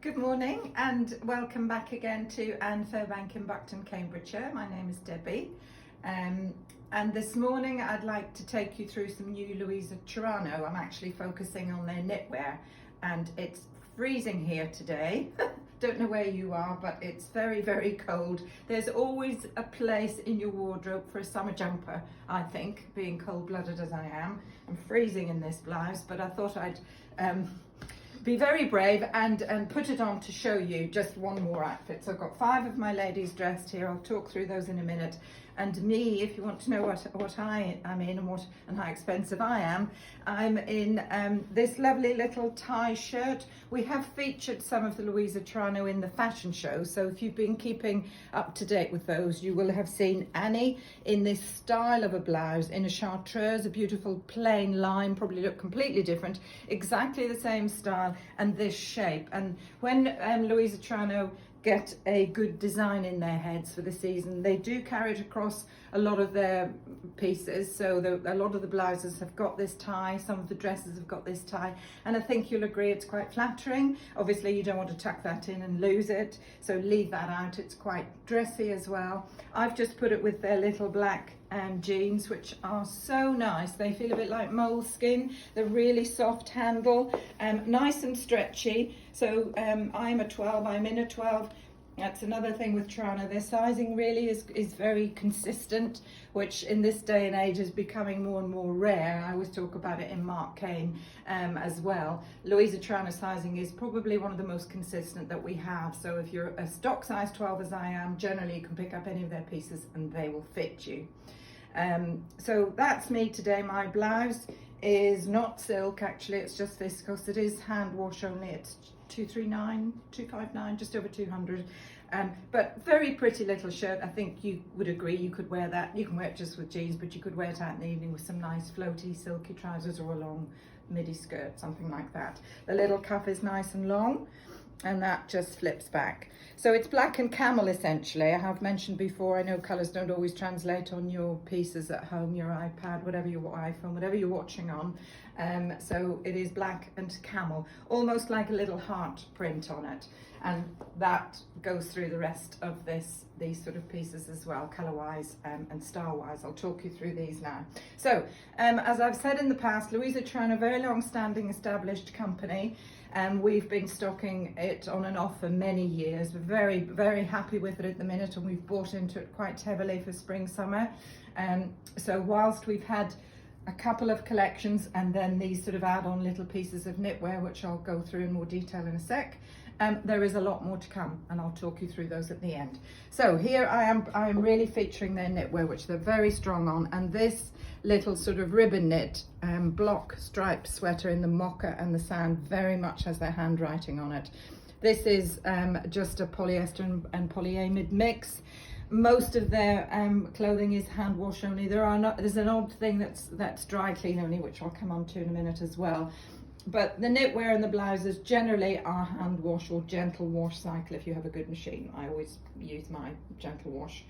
Good morning and welcome back again to Anne Fairbank in Buckton, Cambridgeshire. My name is Debbie and this morning I'd like to take you through some new Luisa Cerano. I'm actually focusing on their knitwear and it's freezing here today. Don't know where you are, but it's very, very cold. There's always a place in your wardrobe for a summer jumper, I think, being cold-blooded as I am. I'm freezing in this blouse, but I thought I'd be very brave and put it on to show you just one more outfit. So I've got 5 of my ladies dressed here. I'll talk through those in a minute. And me, if you want to know what I am in and how expensive I am, I'm in this lovely little tie shirt. We have featured some of the Luisa Cerano in the fashion show, so if you've been keeping up to date with those, you will have seen Annie in this style of a blouse in a chartreuse, a beautiful plain line, probably look completely different, exactly the same style and this shape. And when Luisa Cerano get a good design in their heads for the season, they do carry it across a lot of their pieces. So a lot of the blouses have got this tie, some of the dresses have got this tie, and I think you'll agree it's quite flattering. Obviously you don't want to tuck that in and lose it, so leave that out. It's quite dressy as well. I've just put it with their little black jeans, which are so nice. They feel a bit like moleskin. They're really soft handle, nice and stretchy. So I'm a 12, I'm in a 12. That's another thing with Cerano. Their sizing really is very consistent, which in this day and age is becoming more and more rare. I always talk about it in Mark Kane as well. Luisa Cerano sizing is probably one of the most consistent that we have. So if you're a stock size 12 as I am, generally you can pick up any of their pieces and they will fit you. So that's me today. My blouse is not silk, actually, it's just viscose. It is hand wash only. It's 259, just over 200. But very pretty little shirt. I think you would agree you could wear that. You can wear it just with jeans, but you could wear it out in the evening with some nice floaty silky trousers or a long midi skirt, something like that. The little cuff is nice and long and that just flips back. So it's black and camel essentially. I have mentioned before, I know colours don't always translate on your pieces at home, your iPad, whatever your iPhone, whatever you're watching on. So it is black and camel, almost like a little heart print on it. And that goes through the rest of these sort of pieces as well, colour-wise and style-wise. I'll talk you through these now. So, as I've said in the past, Luisa Cerano, a very long-standing established company. We've been stocking it on and off for many years. We're very, very happy with it at the minute, and we've bought into it quite heavily for spring, summer. So whilst we've had a couple of collections and then these sort of add-on little pieces of knitwear, which I'll go through in more detail in a sec, there is a lot more to come and I'll talk you through those at the end. So here I am really featuring their knitwear, which they're very strong on, and this little sort of ribbon knit block striped sweater in the mocha and the sand very much has their handwriting on it. This is just a polyester and polyamide mix. Most of their clothing is hand wash only. There's an odd thing that's dry clean only, which I'll come on to in a minute as well. But the knitwear and the blouses generally are hand wash or gentle wash cycle if you have a good machine. I always use my gentle wash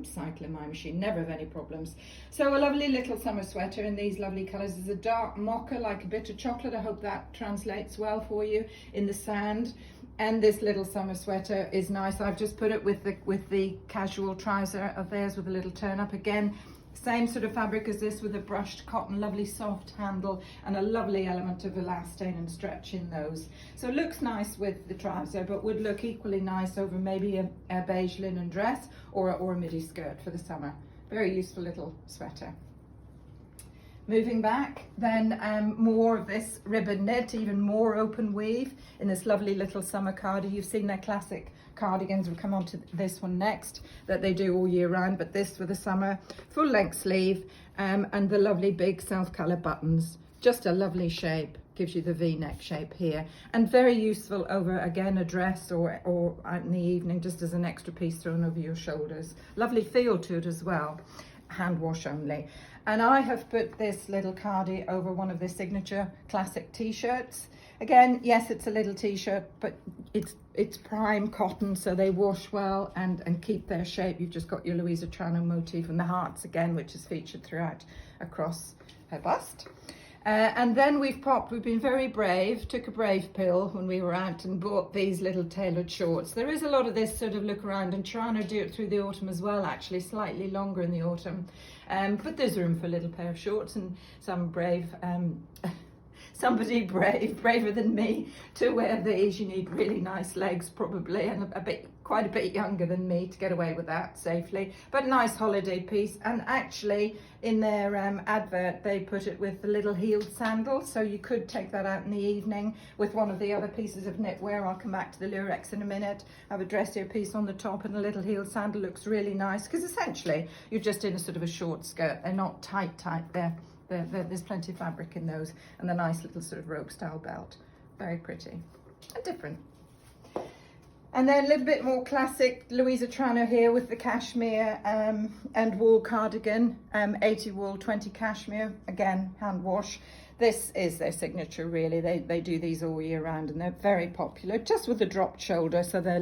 cycle in my machine, never have any problems. So a lovely little summer sweater in these lovely colours. There's a dark mocha, like a bit of chocolate. I hope that translates well for you, in the sand. And this little summer sweater is nice. I've just put it with the casual trouser of theirs with a little turn up. Again, same sort of fabric as this with a brushed cotton, lovely soft handle and a lovely element of elastane and stretch in those. So it looks nice with the trouser, but would look equally nice over maybe a beige linen dress or a midi skirt for the summer. Very useful little sweater. Moving back, then more of this ribbon knit, even more open weave in this lovely little summer cardi. You've seen their classic cardigans. We'll come on to this one next, that they do all year round, but this for the summer, full length sleeve and the lovely big self-colour buttons. Just a lovely shape, gives you the V-neck shape here, and very useful over, again, a dress or out in the evening, just as an extra piece thrown over your shoulders. Lovely feel to it as well, hand wash only. And I have put this little cardi over one of the signature classic t-shirts. Again, yes, it's a little t-shirt, but it's prime cotton, so they wash well and keep their shape. You've just got your Luisa Cerano motif and the hearts again, which is featured throughout across her bust. And then we've been very brave, took a brave pill when we were out and bought these little tailored shorts. There is a lot of this sort of look around, and Cerano do it through the autumn as well, actually, slightly longer in the autumn. But there's room for a little pair of shorts, and some brave, somebody braver than me to wear these. You need really nice legs probably, and quite a bit younger than me to get away with that safely. But nice holiday piece, and actually in their advert they put it with the little heeled sandal, so you could take that out in the evening with one of the other pieces of knitwear. I'll come back to the Lurex in a minute. Have a dressier piece on the top and a little heeled sandal, looks really nice, because essentially you're just in a sort of a short skirt. They're not tight there. There's plenty of fabric in those, and the nice little sort of rope style belt. Very pretty and different. And then a little bit more classic Luisa Cerano here with the cashmere and wool cardigan, 80 wool, 20 cashmere, again hand wash. This is their signature really. They do these all year round, and they're very popular, just with a dropped shoulder, so they're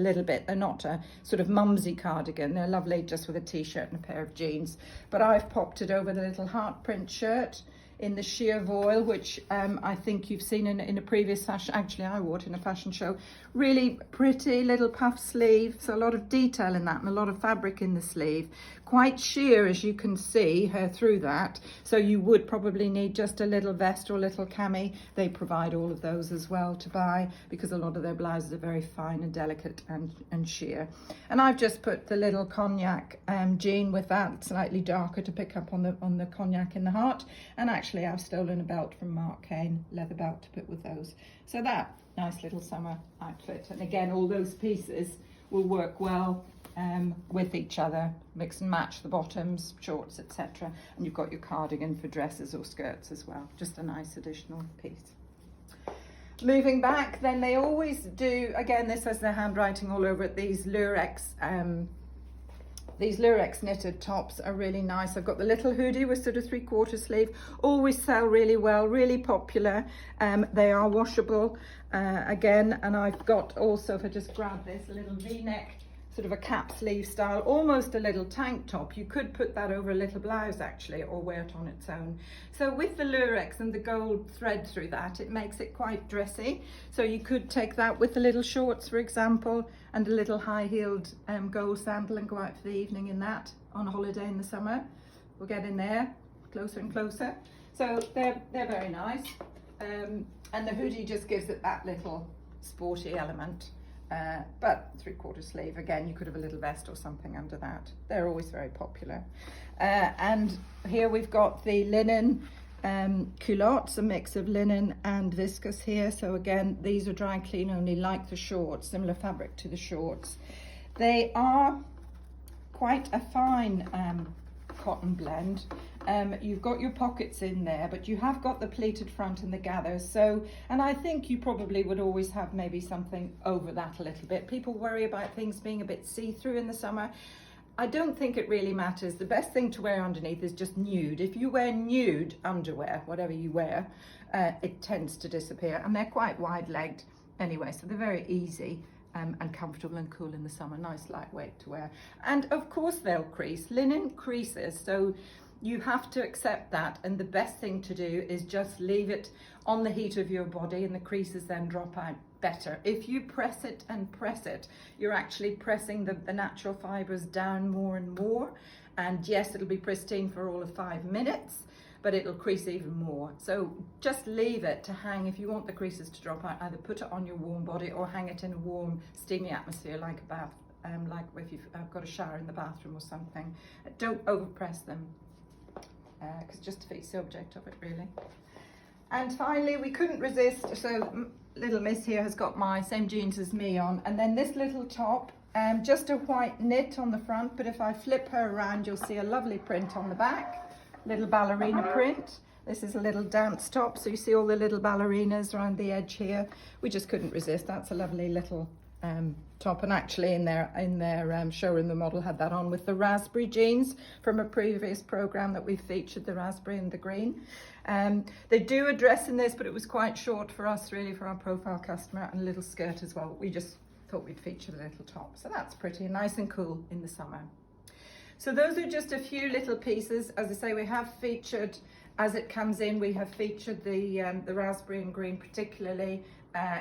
not a sort of mumsy cardigan. They're lovely just with a t-shirt and a pair of jeans. But I've popped it over the little heart print shirt in the sheer voile, which I think you've seen in a previous fashion. Actually, I wore it in a fashion show. Really pretty little puff sleeve, so a lot of detail in that and a lot of fabric in the sleeve. Quite sheer, as you can see through that, so you would probably need just a little vest or a little cami. They provide all of those as well to buy, because a lot of their blouses are very fine and delicate and sheer. And I've just put the little cognac jean with that, slightly darker, to pick up on the cognac in the heart. And actually I've stolen a belt from Mark Kane, leather belt, to put with those. So that nice little summer outfit. And again, all those pieces will work well with each other, mix and match the bottoms, shorts, etc. And you've got your cardigan for dresses or skirts as well. Just a nice additional piece. Moving back, then they always do, again, this has their handwriting all over it, these Lurex knitted tops are really nice. I've got the little hoodie with sort of 3/4 sleeve, always sell really well, really popular. They are washable again, and I've got also, if I just grab this, a little V-neck, sort of a cap sleeve style, almost a little tank top. You could put that over a little blouse actually, or wear it on its own. So with the Lurex and the gold thread through that, it makes it quite dressy. So you could take that with the little shorts, for example, and a little high-heeled gold sandal, and go out for the evening in that on holiday in the summer. We'll get in there closer and closer. So they're very nice. And the hoodie just gives it that little sporty element. But 3/4 sleeve, again, you could have a little vest or something under that. They're always very popular. And here we've got the linen culottes, a mix of linen and viscose here. So again, these are dry clean only, like the shorts, similar fabric to the shorts. They are quite a fine cotton blend. You've got your pockets in there, but you have got the pleated front and the gathers. So, and I think you probably would always have maybe something over that a little bit. People worry about things being a bit see-through in the summer. I don't think it really matters. The best thing to wear underneath is just nude. If you wear nude underwear, whatever you wear, it tends to disappear. And they're quite wide-legged anyway, so they're very easy and comfortable and cool in the summer. Nice lightweight to wear. And of course they'll crease. Linen creases, so you have to accept that, and the best thing to do is just leave it on the heat of your body, and the creases then drop out better. If you press it and press it, you're actually pressing the natural fibres down more and more, and yes, it'll be pristine for all of 5 minutes, but it'll crease even more. So just leave it to hang. If you want the creases to drop out, either put it on your warm body or hang it in a warm, steamy atmosphere like a bath, like if you've got a shower in the bathroom or something. Don't overpress them, because it just defeats the object of it really. And finally, we couldn't resist, so little miss here has got my same jeans as me on, and then this little top, just a white knit on the front, but if I flip her around, you'll see a lovely print on the back, little ballerina print. This is a little dance top, so you see all the little ballerinas around the edge here. We just couldn't resist. That's a lovely little top, and actually in their showroom the model had that on with the raspberry jeans from a previous program that we've featured, the raspberry and the green. They do a dress in this, but it was quite short for us really, for our profile customer, and a little skirt as well. We just thought we'd feature the little top, so that's pretty, nice and cool in the summer. So those are just a few little pieces. As I say, we have featured As it comes in, we have featured the raspberry and green particularly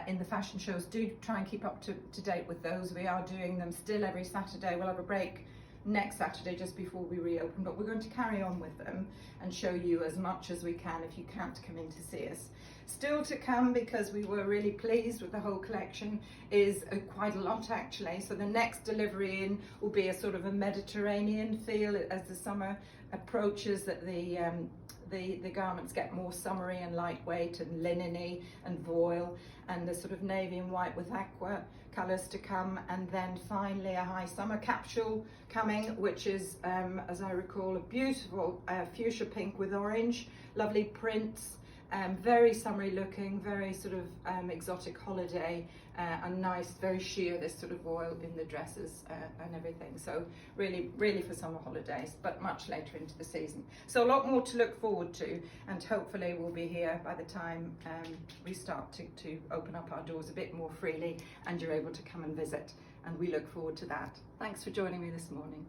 in the fashion shows. Do try and keep up to date with those. We are doing them still every Saturday. We'll have a break next Saturday just before we reopen, but we're going to carry on with them and show you as much as we can if you can't come in to see us. Still to come, because we were really pleased with the whole collection, is quite a lot actually. So the next delivery in will be a sort of a Mediterranean feel as the summer approaches, that the garments get more summery and lightweight and linen-y and voile, and the sort of navy and white with aqua colours to come, and then finally a high summer capsule coming, which is as I recall a beautiful fuchsia pink with orange, lovely prints, very summery looking, very sort of exotic holiday, and nice, very sheer, this sort of voile in the dresses and everything. So really for summer holidays, but much later into the season. So a lot more to look forward to, and hopefully we'll be here by the time we start to open up our doors a bit more freely and you're able to come and visit, and we look forward to that. Thanks for joining me this morning.